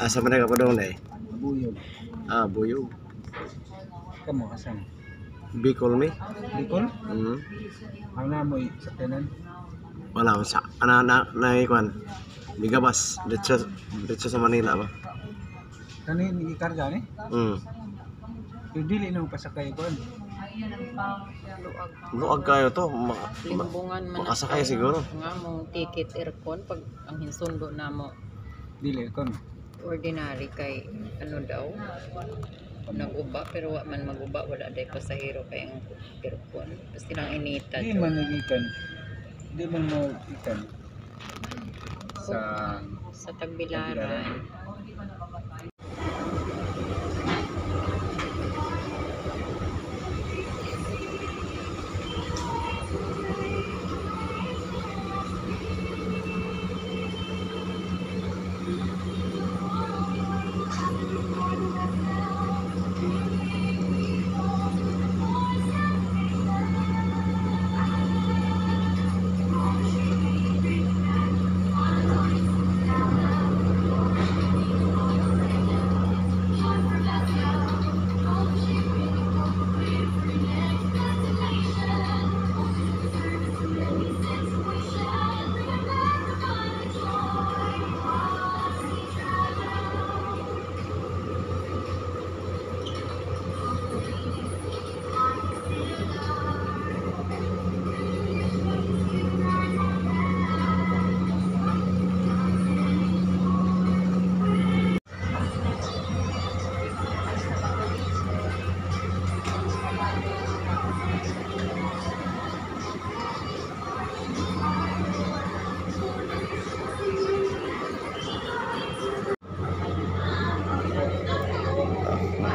Asa man ka pa doon eh? Buyog. Ah, Buyog. Kamu asan? Bicol me? Bicol? Ang namoy sa tenan. Wala ko sa na ikuan. Bigabas dito sa Manila ba? Kani ikarga ni? Yung dili nang pasakay ko. Luag kayo to. Limbungan man Makasakay siguro. Nga mong ticket aircon pag ang hinsundo na mo Dili kon. ordinary kay ano daw naguba pero wa man maguba wala day pasahero kay ang aircon basta lang inita. Di man nagikan. Di man mo ikan. Sa Tagbilaran.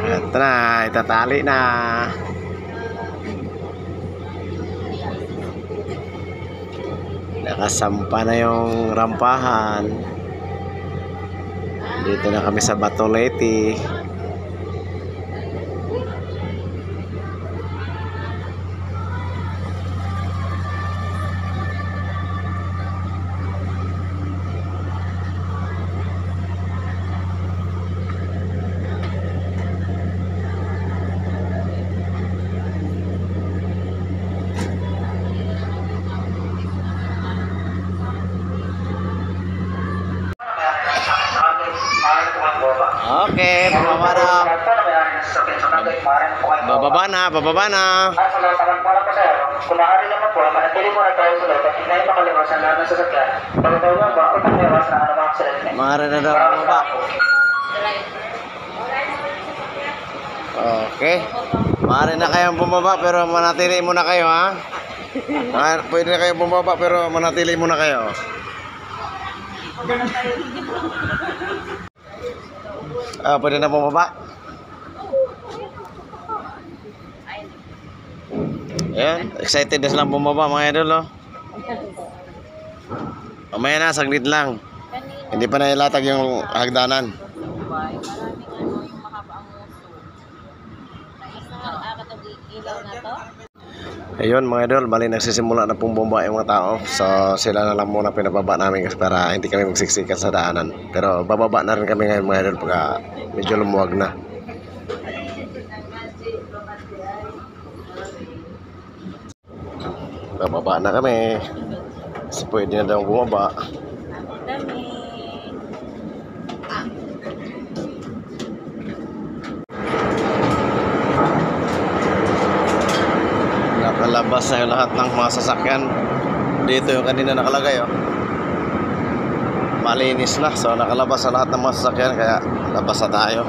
Ito na, itatali na. Nakasampa na yung rampahan. Dito na kami sa Batolete. Okay, bababa na. Bababa na. Kung maaari naman po, manatili muna tayo sa loob at hindi makaliwasan lahat ng sasakyan. Pagkatawa ba o pagkaliwasan na anumang aksidente? Maaari na daw bumaba. Okay. Maaari na kayong bumaba pero manatili muna kayo ha. Pwede na kayong bumaba pero manatili muna kayo. Pwede na bumaba. Ayan, excited na silang bumaba mga idol oh. Mamaya na, saglit lang. Hindi pa na ilatag yung hagdanan. Ayun mga idol, bali nagsisimula na pong bumaba yung mga tao. So sila na lang muna pinababa namin para hindi kami magsiksikan sa daanan. Pero bababa na rin kami ngayon mga idol pagka medyo lumuwag na. Bababa na kami. Kasi pwede na daw bumaba. Nakalabas na yung lahat ng mga sasakyan. Dito yung kanina nakalagay oh. Malinis na. So nakalabas na lahat ng mga sasakyan. Kaya labas na tayo.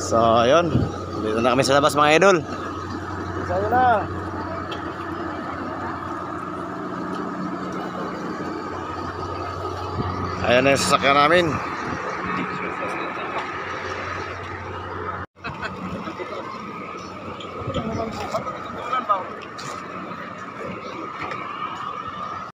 So ayun, dito na kami sa labas mga idol. Sa'yo na. Ayan na yung sasakyan namin.